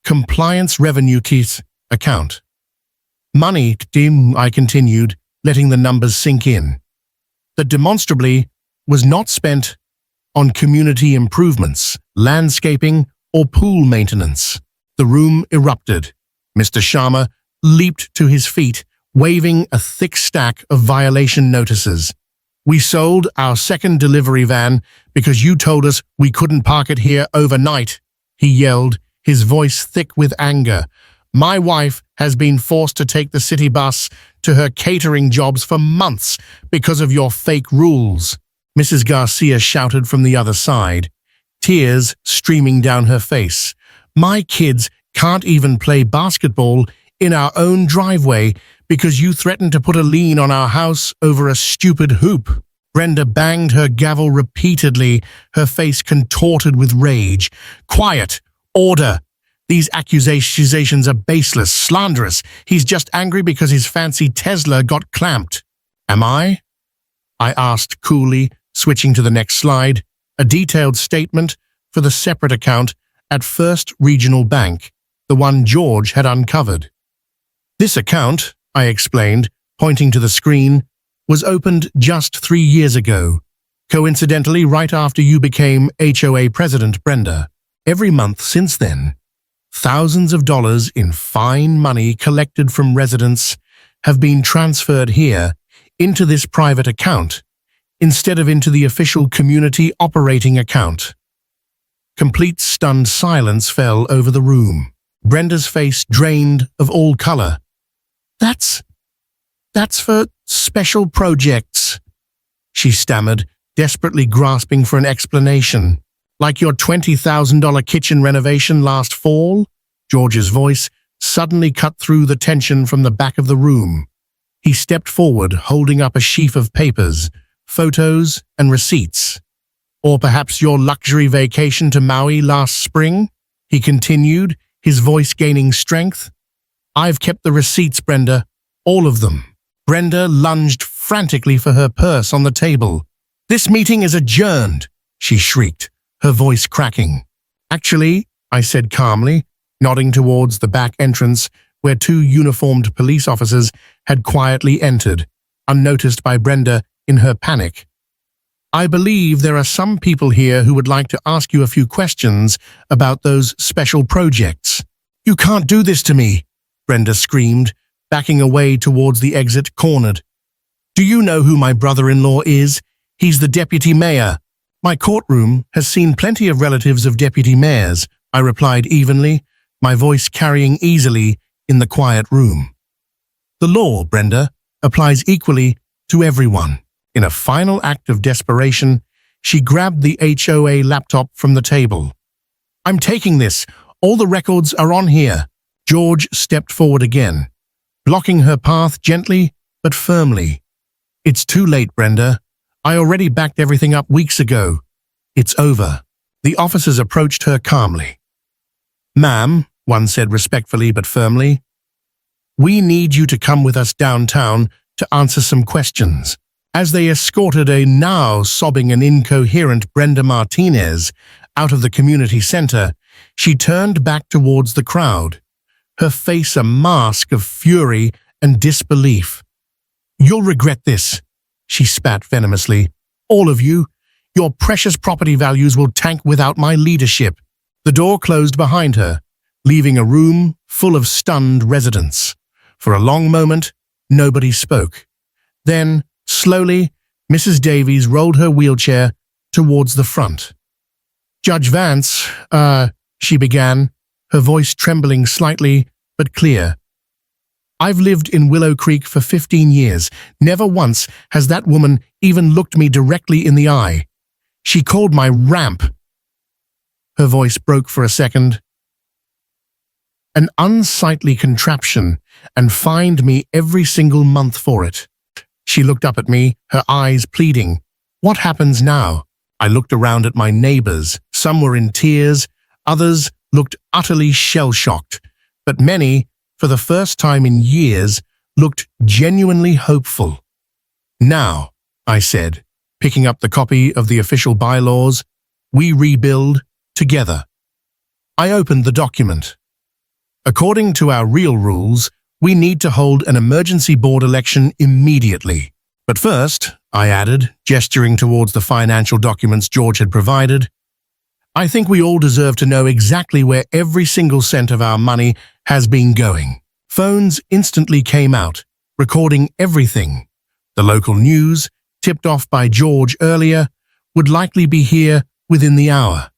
Speaker 1: compliance revenue keys account. Money, I continued, letting the numbers sink in, that demonstrably was not spent on community improvements, landscaping, or pool maintenance. The room erupted. Mr. Sharma leaped to his feet, waving a thick stack of violation notices. We sold our second delivery van because you told us we couldn't park it here overnight, he yelled, his voice thick with anger. My wife has been forced to take the city bus to her catering jobs for months because of your fake rules. Mrs. Garcia shouted from the other side, tears streaming down her face. My kids can't even play basketball in our own driveway because you threatened to put a lien on our house over a stupid hoop. Brenda banged her gavel repeatedly, her face contorted with rage. Quiet! Order! These accusations are baseless, slanderous. He's just angry because his fancy Tesla got clamped. Am I? I asked coolly, switching to the next slide, a detailed statement for the separate account at First Regional Bank, the one George had uncovered. This account, I explained, pointing to the screen, was opened just 3 years ago, coincidentally right after you became HOA President, Brenda. Every month since then, thousands of dollars in fine money collected from residents have been transferred here into this private account, instead of into the official community operating account. Complete stunned silence fell over the room. Brenda's face drained of all color. That's for special projects, she stammered, desperately grasping for an explanation. Like your $20,000 kitchen renovation last fall? George's voice suddenly cut through the tension from the back of the room. He stepped forward, holding up a sheaf of papers, photos, and receipts. Or perhaps your luxury vacation to Maui last spring? He continued, his voice gaining strength. I've kept the receipts, Brenda, all of them. Brenda lunged frantically for her purse on the table. This meeting is adjourned, she shrieked, her voice cracking. Actually, I said calmly, nodding towards the back entrance where 2 uniformed police officers had quietly entered, unnoticed by Brenda in her panic. I believe there are some people here who would like to ask you a few questions about those special projects. You can't do this to me, Brenda screamed, backing away towards the exit, cornered. Do you know who my brother-in-law is? He's the deputy mayor. My courtroom has seen plenty of relatives of deputy mayors, I replied evenly, my voice carrying easily in the quiet room. The law, Brenda, applies equally to everyone. In a final act of desperation, she grabbed the HOA laptop from the table. I'm taking this. All the records are on here. George stepped forward again, blocking her path gently but firmly. It's too late, Brenda. I already backed everything up weeks ago. It's over. The officers approached her calmly. Ma'am, one said respectfully but firmly, we need you to come with us downtown to answer some questions. As they escorted a now sobbing and incoherent Brenda Martinez out of the community center, she turned back towards the crowd. her face a mask of fury and disbelief. "You'll regret this," she spat venomously. "All of you. Your precious property values will tank without my leadership." The door closed behind her, leaving a room full of stunned residents. For a long moment, nobody spoke. Then, slowly, Mrs. Davies rolled her wheelchair towards the front. "Judge Vance, she began, her voice trembling slightly but clear. "I've lived in Willow Creek for 15 years. Never once has that woman even looked me directly in the eye. She called my ramp." Her voice broke for a second. "An unsightly contraption, and fined me every single month for it." She looked up at me, her eyes pleading. "What happens now?" I looked around at my neighbors. Some were in tears, others looked utterly shell-shocked, but many, for the first time in years, looked genuinely hopeful. "Now," I said, picking up the copy of the official bylaws, "we rebuild together." I opened the document. "According to our real rules, we need to hold an emergency board election immediately. But first," I added, gesturing towards the financial documents George had provided, "I think we all deserve to know exactly where every single cent of our money has been going." Phones instantly came out, recording everything. The local news, tipped off by George earlier, would likely be here within the hour.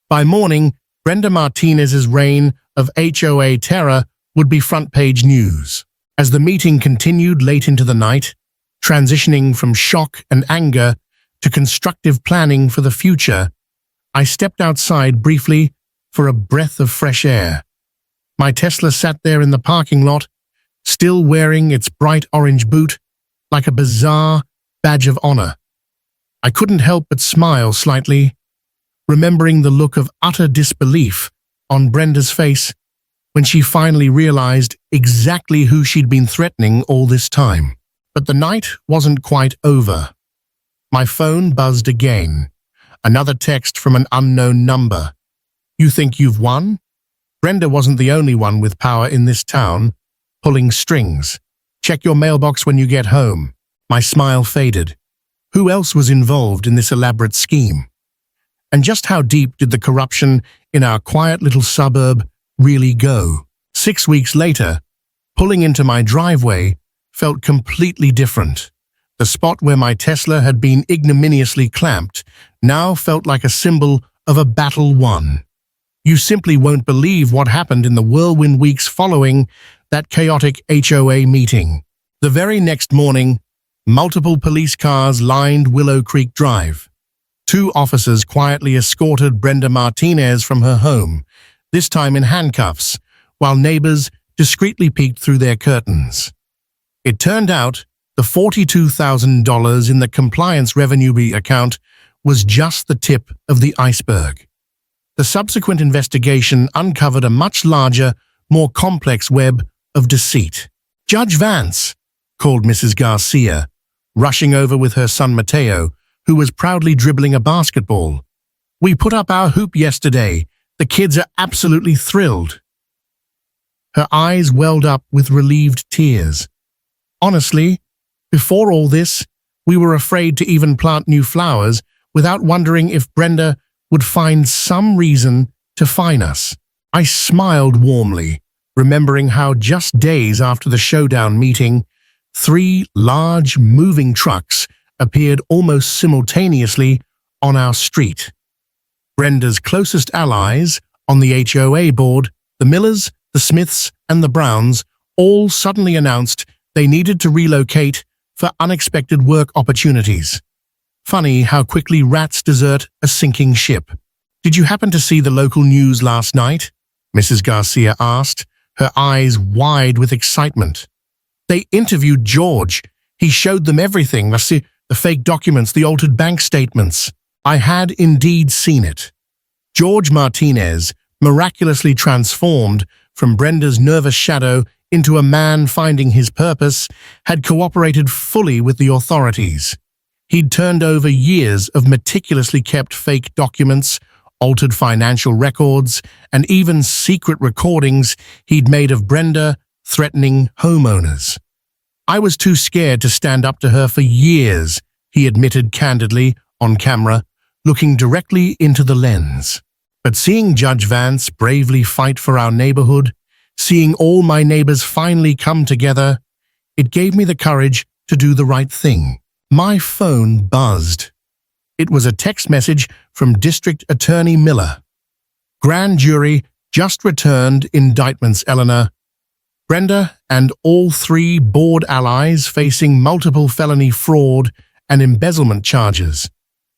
Speaker 1: By morning, Brenda Martinez's reign of HOA terror would be front-page news. As the meeting continued late into the night, transitioning from shock and anger to constructive planning for the future, I stepped outside briefly for a breath of fresh air. My Tesla sat there in the parking lot, still wearing its bright orange boot, like a bizarre badge of honor. I couldn't help but smile slightly, remembering the look of utter disbelief on Brenda's face when she finally realized exactly who she'd been threatening all this time. But the night wasn't quite over. My phone buzzed again. Another text from an unknown number. "You think you've won?" Brenda wasn't the only one with power in this town, pulling strings. "Check your mailbox when you get home." My smile faded. Who else was involved in this elaborate scheme? And just how deep did the corruption in our quiet little suburb really go? 6 weeks later, pulling into my driveway felt completely different. The spot where my Tesla had been ignominiously clamped now felt like a symbol of a battle won. You simply won't believe what happened in the whirlwind weeks following that chaotic HOA meeting. The very next morning, multiple police cars lined Willow Creek Drive. 2 officers quietly escorted Brenda Martinez from her home, this time in handcuffs, while neighbors discreetly peeked through their curtains. It turned out the $42,000 in the compliance revenue account was just the tip of the iceberg. The subsequent investigation uncovered a much larger, more complex web of deceit. "Judge Vance," called Mrs. Garcia, rushing over with her son Mateo, who was proudly dribbling a basketball. "We put up our hoop yesterday. The kids are absolutely thrilled." Her eyes welled up with relieved tears. "Honestly, before all this, we were afraid to even plant new flowers without wondering if Brenda would find some reason to fine us." I smiled warmly, remembering how just days after the showdown meeting, 3 large moving trucks appeared almost simultaneously on our street. Brenda's closest allies on the HOA board, the Millers, the Smiths, and the Browns, all suddenly announced they needed to relocate for unexpected work opportunities. Funny how quickly rats desert a sinking ship. "Did you happen to see the local news last night?" Mrs. Garcia asked, her eyes wide with excitement. "They interviewed George. He showed them everything, the fake documents, the altered bank statements." I had indeed seen it. George Martinez, miraculously transformed from Brenda's nervous shadow into a man finding his purpose, had cooperated fully with the authorities. He'd turned over years of meticulously kept fake documents, altered financial records, and even secret recordings he'd made of Brenda threatening homeowners. I was too scared to stand up to her for years, he admitted candidly on camera, looking directly into the lens. But seeing Judge Vance bravely fight for our neighborhood, seeing all my neighbors finally come together, it gave me the courage to do the right thing. My phone buzzed. It was a text message from District Attorney Miller. Grand jury just returned indictments, Eleanor. Brenda and all 3 board allies facing multiple felony fraud and embezzlement charges,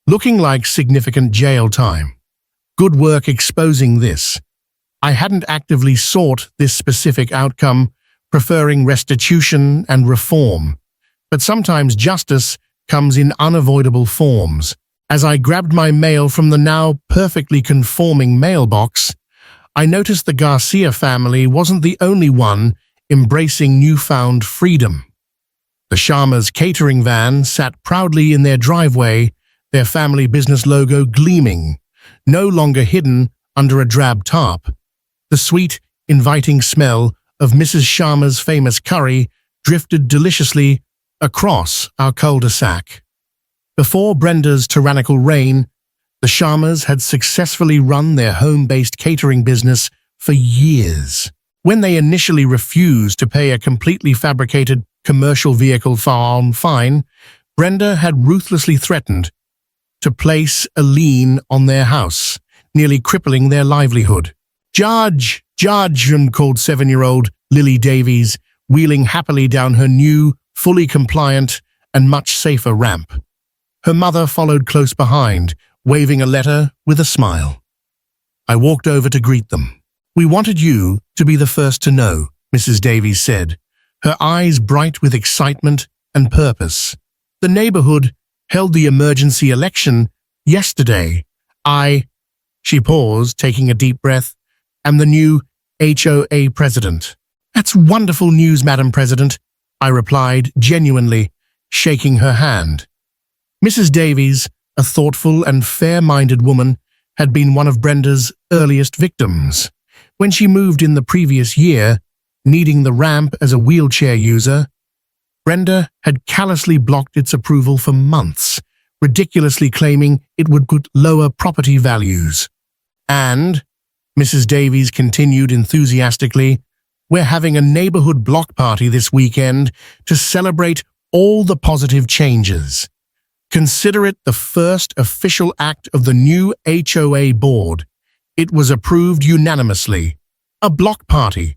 Speaker 1: looking like significant jail time. Good work exposing this. I hadn't actively sought this specific outcome, preferring restitution and reform, but sometimes justice comes in unavoidable forms. As I grabbed my mail from the now perfectly conforming mailbox, I noticed the Garcia family wasn't the only one embracing newfound freedom. The Sharma's catering van sat proudly in their driveway, their family business logo gleaming, no longer hidden under a drab tarp. The sweet, inviting smell of Mrs. Sharma's famous curry drifted deliciously across our cul-de-sac. Before Brenda's tyrannical reign, the Sharmas had successfully run their home-based catering business for years. When they initially refused to pay a completely fabricated commercial vehicle fine, Brenda had ruthlessly threatened to place a lien on their house, nearly crippling their livelihood. Judge, called 7-year-old Lily Davies, wheeling happily down her new, fully compliant and much safer ramp. Her mother followed close behind, waving a letter with a smile. I walked over to greet them. "We wanted you to be the first to know," Mrs. Davies said, her eyes bright with excitement and purpose. "The neighborhood held the emergency election yesterday. She paused, taking a deep breath, "am the new HOA president." "That's wonderful news, Madam President," I replied genuinely, shaking her hand. Mrs. Davies, a thoughtful and fair-minded woman, had been one of Brenda's earliest victims. When she moved in the previous year, needing the ramp as a wheelchair user, Brenda had callously blocked its approval for months, ridiculously claiming it would put lower property values. "And," Mrs. Davies continued enthusiastically, "we're having a neighborhood block party this weekend to celebrate all the positive changes. Consider it the first official act of the new HOA board. It was approved unanimously. A block party.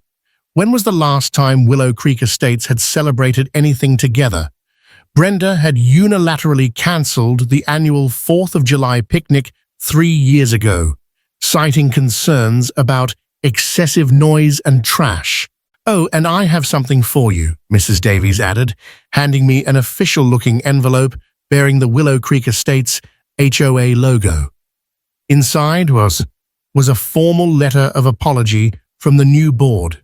Speaker 1: When was the last time Willow Creek Estates had celebrated anything together? Brenda had unilaterally cancelled the annual 4th of July picnic 3 years ago, citing concerns about excessive noise and trash. "Oh, and I have something for you," Mrs. Davies added, handing me an official-looking envelope bearing the Willow Creek Estates HOA logo. Inside was a formal letter of apology from the new board,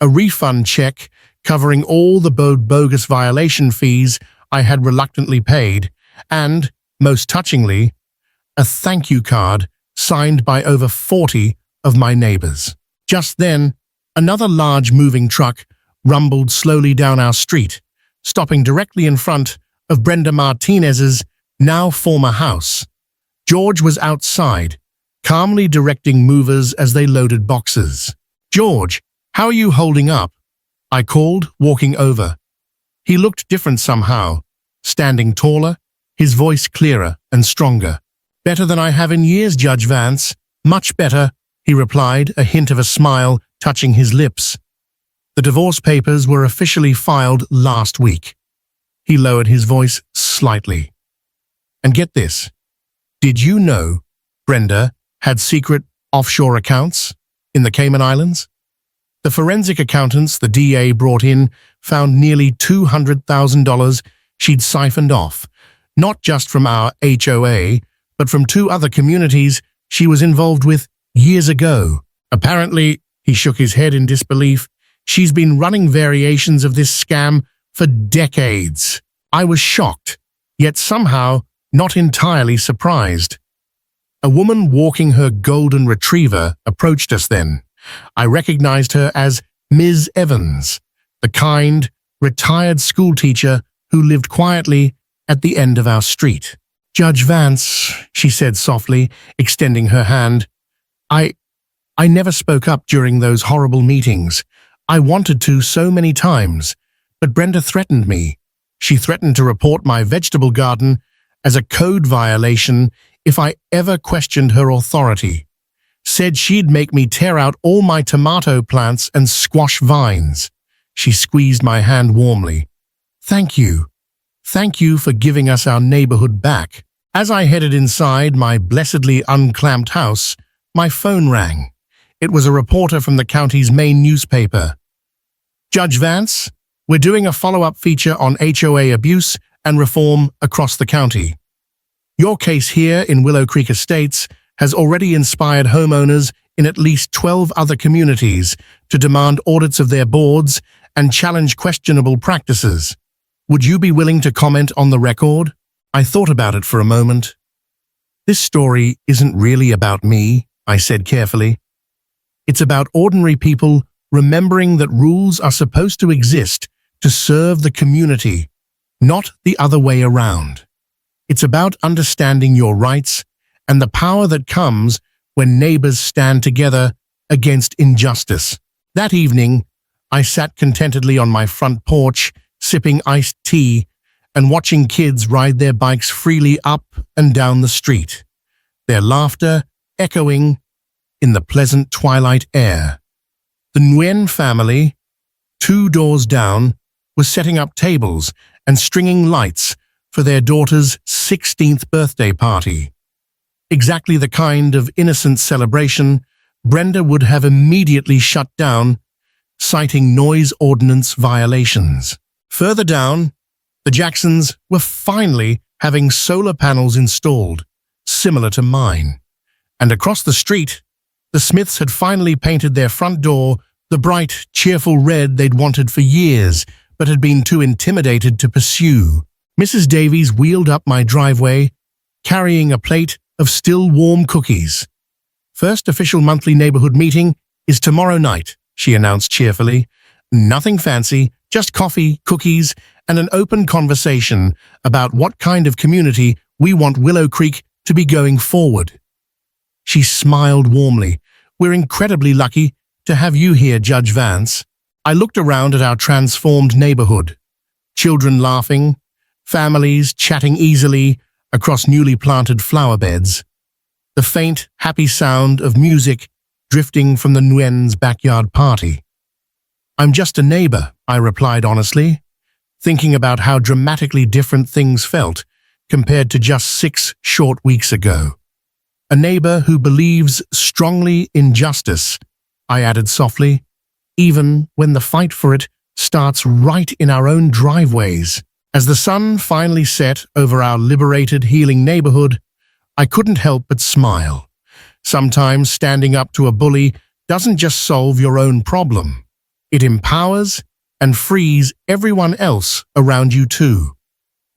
Speaker 1: a refund check covering all the bogus violation fees I had reluctantly paid, and, most touchingly, a thank you card signed by over 40 of my neighbors. Just then, another large moving truck rumbled slowly down our street, stopping directly in front of Brenda Martinez's now former house. George was outside, calmly directing movers as they loaded boxes. "George, how are you holding up?" I called, walking over. He looked different somehow, standing taller, his voice clearer and stronger. "Better than I have in years, Judge Vance. Much better," he replied, a hint of a smile touching his lips. "The divorce papers were officially filed last week." He lowered his voice slightly. "And get this, did you know Brenda had secret offshore accounts in the Cayman Islands? The forensic accountants the DA brought in found nearly $200,000 she'd siphoned off, not just from our HOA, but from 2 other communities she was involved with years ago. Apparently," he shook his head in disbelief, "she's been running variations of this scam for decades." I was shocked, yet somehow not entirely surprised. A woman walking her golden retriever approached us then. I recognized her as Ms. Evans, the kind, retired schoolteacher who lived quietly at the end of our street. "Judge Vance," she said softly, extending her hand. I never spoke up during those horrible meetings. I wanted to so many times, but Brenda threatened me. She threatened to report my vegetable garden as a code violation if I ever questioned her authority. Said she'd make me tear out all my tomato plants and squash vines. She squeezed my hand warmly. "Thank you. Thank you for giving us our neighborhood back." As I headed inside my blessedly unclamped house, my phone rang. It was a reporter from the county's main newspaper. "Judge Vance, we're doing a follow-up feature on HOA abuse and reform across the county. Your case here in Willow Creek Estates has already inspired homeowners in at least 12 other communities to demand audits of their boards and challenge questionable practices. Would you be willing to comment on the record?" I thought about it for a moment. "This story isn't really about me," I said carefully. "It's about ordinary people remembering that rules are supposed to exist to serve the community, not the other way around. It's about understanding your rights and the power that comes when neighbors stand together against injustice." That evening, I sat contentedly on my front porch, sipping iced tea and watching kids ride their bikes freely up and down the street, their laughter echoing in the pleasant twilight air. The Nguyen family, 2 doors down, was setting up tables and stringing lights for their daughter's 16th birthday party. Exactly the kind of innocent celebration Brenda would have immediately shut down, citing noise ordinance violations. Further down, the Jacksons were finally having solar panels installed, similar to mine. And across the street, the Smiths had finally painted their front door the bright, cheerful red they'd wanted for years, but had been too intimidated to pursue. Mrs. Davies wheeled up my driveway, carrying a plate of still warm cookies. "First official monthly neighborhood meeting is tomorrow night," she announced cheerfully. "Nothing fancy, just coffee, cookies, and an open conversation about what kind of community we want Willow Creek to be going forward." She smiled warmly. "We're incredibly lucky to have you here, Judge Vance." I looked around at our transformed neighborhood. Children laughing, families chatting easily across newly planted flower beds. The faint, happy sound of music drifting from the Nguyen's backyard party. "I'm just a neighbor," I replied honestly, thinking about how dramatically different things felt compared to just 6 short weeks ago. "A neighbor who believes strongly in justice," I added softly, "even when the fight for it starts right in our own driveways." As the sun finally set over our liberated, healing neighborhood, I couldn't help but smile. Sometimes standing up to a bully doesn't just solve your own problem. It empowers and frees everyone else around you too.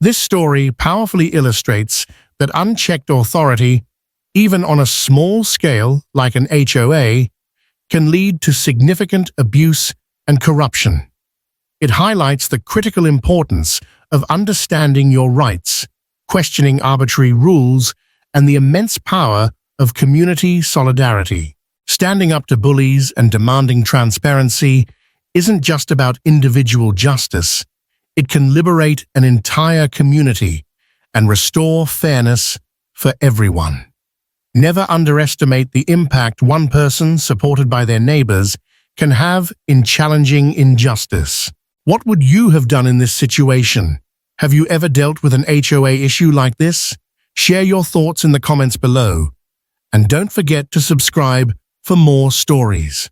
Speaker 1: This story powerfully illustrates that unchecked authority, even on a small scale like an HOA, can lead to significant abuse and corruption. It highlights the critical importance of understanding your rights, questioning arbitrary rules, and the immense power of community solidarity. Standing up to bullies and demanding transparency isn't just about individual justice. It can liberate an entire community and restore fairness for everyone. Never underestimate the impact one person, supported by their neighbors, can have in challenging injustice. What would you have done in this situation? Have you ever dealt with an HOA issue like this? Share your thoughts in the comments below. And don't forget to subscribe for more stories.